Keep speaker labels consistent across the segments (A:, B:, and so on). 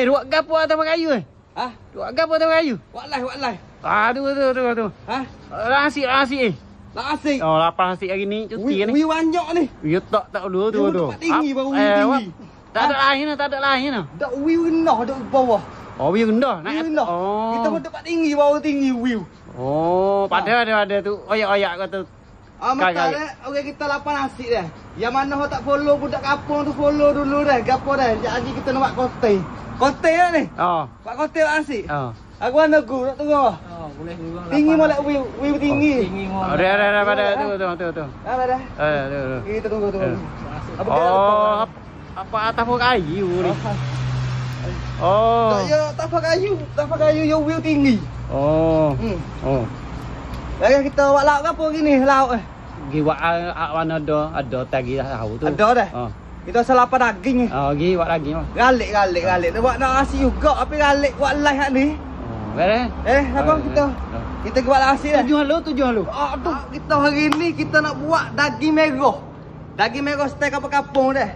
A: Ruak gapo atas kayu
B: Ha?
A: Ruak gapo atas kayu?
B: Wak lai.
A: Tu.
B: Ha?
A: Rasik
B: Nak asik.
A: Oh, lapar rasik hari ni. Cuti ni.
B: Wi banyak ni.
A: Ya tak dulu tu.
B: Tempat tinggi baru tinggi.
A: Tak ada lain dah, tak ada lain dah.
B: Dak wi rendah dak bawah.
A: Oh, view rendah.
B: Wi rendah.
A: Oh.
B: Kita pun tempat tinggi baru tinggi view.
A: Oh, pada ada tu. Oyak-oyak kata.
B: Maka orang kita lapan asik dah. Yang mana hok tak follow budak kampung tu follow dulu dah. Gapo dah. Jadi kita nak buat konten. Konten dah ni.
A: Oh.
B: Buat konten asik.
A: Oh.
B: Aku nak go nak tengok.
C: Oh, boleh tengok.
B: Tinggi molek view tinggi.
C: Tinggi mau.
A: Ada pada tu.
B: Dah dah.
A: Tu.
B: Kita tunggu. Apa
A: Oh, apa atas pun kayu ni. Oh.
B: Tak pakai kayu yang view tinggi.
A: Oh. Oh.
B: Lagi kita buat lauk apa gini lauk
A: Gi wak mana ada tagi dah tahu tu.
B: Ada dah.
A: Oh.
B: Kita selapa daging ni.
A: Oh, gi wak lagi mah.
B: Galik. Dia buat nak nasi juga tapi galik buat live hak ni.
A: Oh, beres.
B: Apa kita buat nasi dah.
A: Tujuan lu.
B: Aduh, kita hari ni kita nak buat daging merah. Daging merah steak apa kampung dah.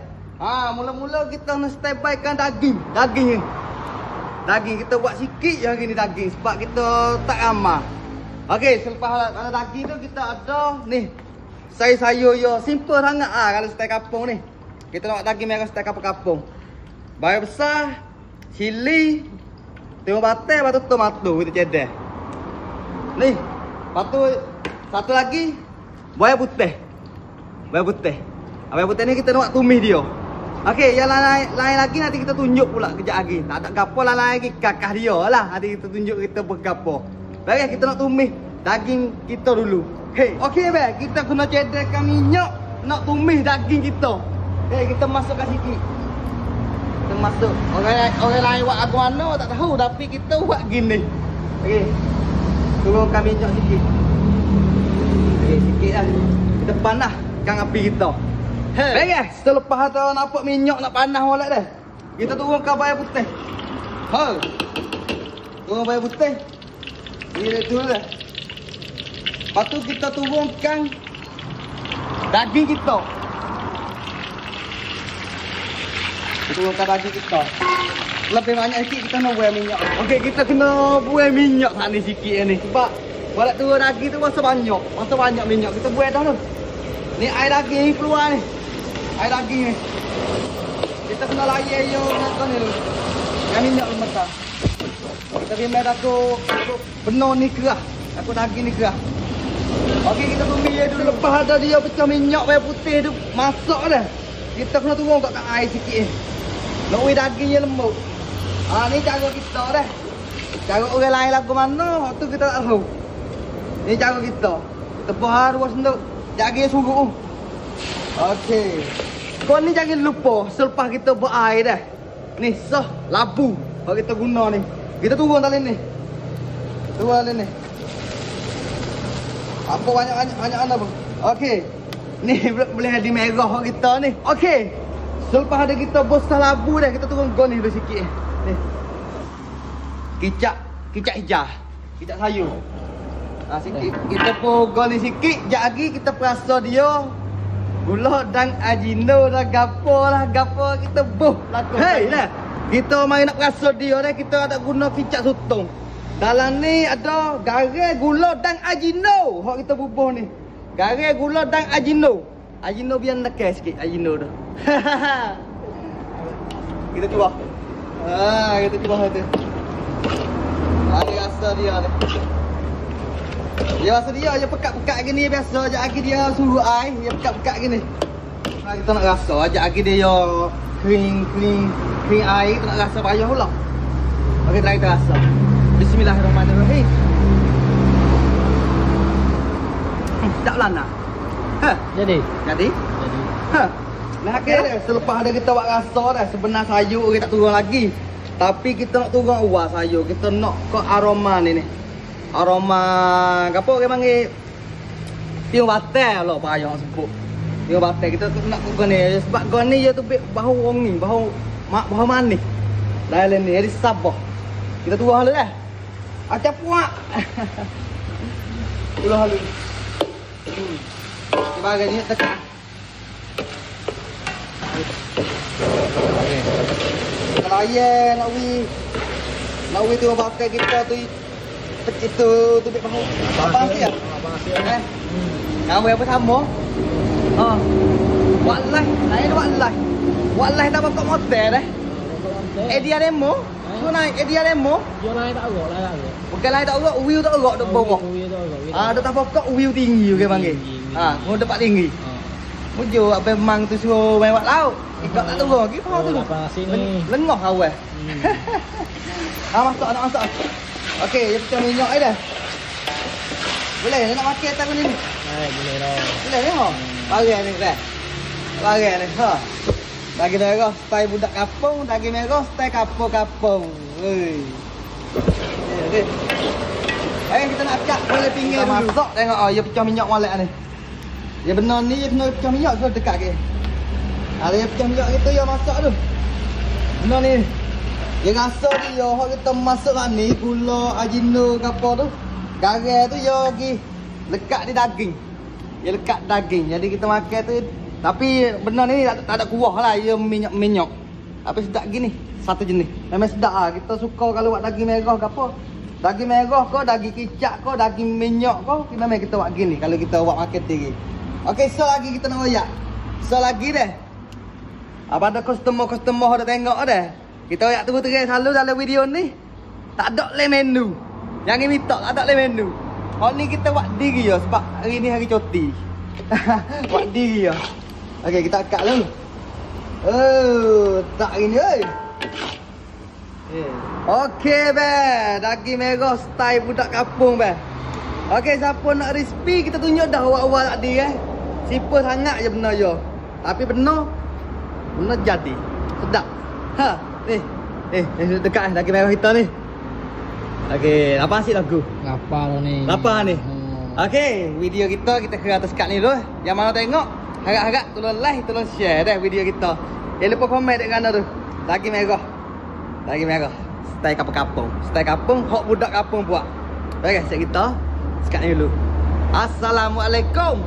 B: Mula-mula kita nak standby kan daging ni. Daging kita buat sikit je hari ni daging sebab kita tak ramai. Okey, selepas ada daging tu kita ada ni. Sayur yo simple sangat kalau steak kampung ni. Kita nak buat daging merah steak apa kampung. Bayam besar, cili, timun batai, batu tomato kita cedek. Ni, batu satu lagi bayam putih. Bayam putih ni kita nak buat tumis dia. Okey, yang lain lagi nanti kita tunjuk pula kejap lagi. Tak ada gapo lain lagi kakah dia lah. Nanti kita tunjuk kita bergapo. Baik, kita nak tumis daging kita dulu. Hey, okey be, kita kena cedekkan minyak nak tumis daging kita. Hey, kita masukkan sikit. Kita masuk. Orang lain buat aku mana tak tahu tapi kita buat gini. Okey. Turunkan minyak sikit. Okey, sikit lah. Kita panaskan api kita. Hey guys, selepas tu nampak minyak nak panas molek dah. Kita turunkan bayam putih. Turun bayam putih. Ini dulu dah. Lepas tu kita turunkan daging kita. Turunkan daging kita. Lebih banyak sikit kita nak buang minyak. Okey, kita kena buang minyak sana sikit ni. Sebab boleh turun daging tu masa banyak minyak. Kita buang dah tu. Ni air daging ni keluar ni. Air daging ni. Kita kena layan yo nak ni dulu. Yang minyak ni masak. Kita biar aku benar ni kerah. Aku daging ni kerah. Okey, kita tumis dia dulu. Lepas ada dia pecah minyak bayam putih tu masak dah. Kita kena turun kat air sikit ni. Nak uih daging dia lembut. Ni cara kita dah. Cara orang lain lagu mana, tu kita tak tahu. Ni cara kita. Kita buah 2 sendok. Jaga suruh. Okey. Kau ni jangan lupa selepas kita berair dah. Ni sah labu kalau kita guna ni. Kita turun tali ni. Ni. Apa banyak anda pun. Okey. Ni boleh di merah kita ni. Okey. Selepas ada kita besar labu dah, kita turun gol ni dulu sikit. Ni. Kicap hijau. Kicap sayur. Sikit. Kita pun gol ni sikit. Sekejap lagi kita perasa dia gula dan ajino dah gapo kita buh laku. Hey lah. Kita mai nak perasa dia dah, kita ada guna kicap sotong. Dalam ni ada garam, gula dan ajino. Hak kita bubuh ni. Garam, gula dan ajino. Ajino biar nakal sikit ajino tu. Kita cuba. Kita cuba tu. Ada rasa dia ni. Dia rasa dia pekat-pekat gini biasa ajak lagi dia suruh air, dia pekat-pekat gini. Kita nak rasa ajak lagi dia kering air, kita nak rasa payah pula. Okey, kita rasa. Bismillahirrahmanirrahim. Tak lana.
A: Jadi.
B: Nah, okey, selepas ada kita buat rasa dah, sebenar sayur kita tak turun lagi. Tapi kita nak turun awal sayur, kita nak ke aroma ni. Aroma apa orang panggil tiung batai lah payah sebut. Tiung batai kita nak guna ni sebab guna ni dia tu bau wangi, bau manis. Dalam ni jadi sabah. Kita turun halu dah. Acap puak. Turun halu. Kita bagi ni tekan. Okey. Kita Ayah nak wi tu pakai kita tu pecik tu bek bahu. Apa sih ya? Kamu apa sama? Wallahi tak bakal motor dah. Dia demo. Tu naik dia demo.
C: Dia lain tak agak, lain agak.
B: Bukan lain tak agak, wheel tak agak dek bawah. Ada tak pokok wheel tinggi ke panggil. Mau dapat tinggi. Mujo memang tu suruh main wak laut. Ikut tak turun lagi apa tu. Lengah awal. Masuk nak masuk. Okey, dia pecah minyak ai dah. Boleh nak makan atas ni.
C: Boleh dah.
B: Boleh ni ha. Barang ni dah. Barang ni ha. Daging merah style budak kampung, daging merah style kampung-kampung. Oi. Kita nak acak boleh pinggir dulu. Masak tengok dia pecah minyak molek ni. Dia benar ni dia kena pecah minyak so dekat ke. Dia pecah minyak itu dia masak tu. Benar ni. Dia rasa dia hak kita masak ni gula ajino ke apa tu. Garam tu dia pergi lekat di daging. Dia lekat daging. Jadi kita makan tu tapi benar ni tak ada kuah lah, ia minyak. Tapi sedap gini, satu jenis. Memang sedap lah. Kita suka kalau buat daging merah ke apa. Daging merah ke, daging kicap ke, daging minyak ke, memang kita buat gini kalau kita buat makan tinggi. Okey, so lagi kita nak royak. So lagi dah. Apa ada customer ada tengok dah. Kita royak terus selalu dalam video ni. Tak ada le menu. Yang ni minta tak ada le menu. Hal ni kita buat diri ya sebab hari ni hari cuti. Buat diri ya. Okey, kita akak dulu. Tak gini oi. Okey be, daging merah style budak kampung be. Okey, siapa nak resipi kita tunjuk dah awal-awal tadi Simple sangat je benar je. Tapi benar jadi. Sedap. Dekat daging merah kita ni. Okey, apa asyik lagu?
C: Lapar ni.
B: Lapar ni. Okey, video kita kira atas kat ni dulu. Yang mana tengok, harap-harap tolong like, tolong share dah video kita. Jangan lupa komen dekat kanan tu. Daging merah. Daging merah. Style kampung-kampung. Style kampung, hok budak kampung buat. Okey, set kita sekat ni dulu. Assalamualaikum.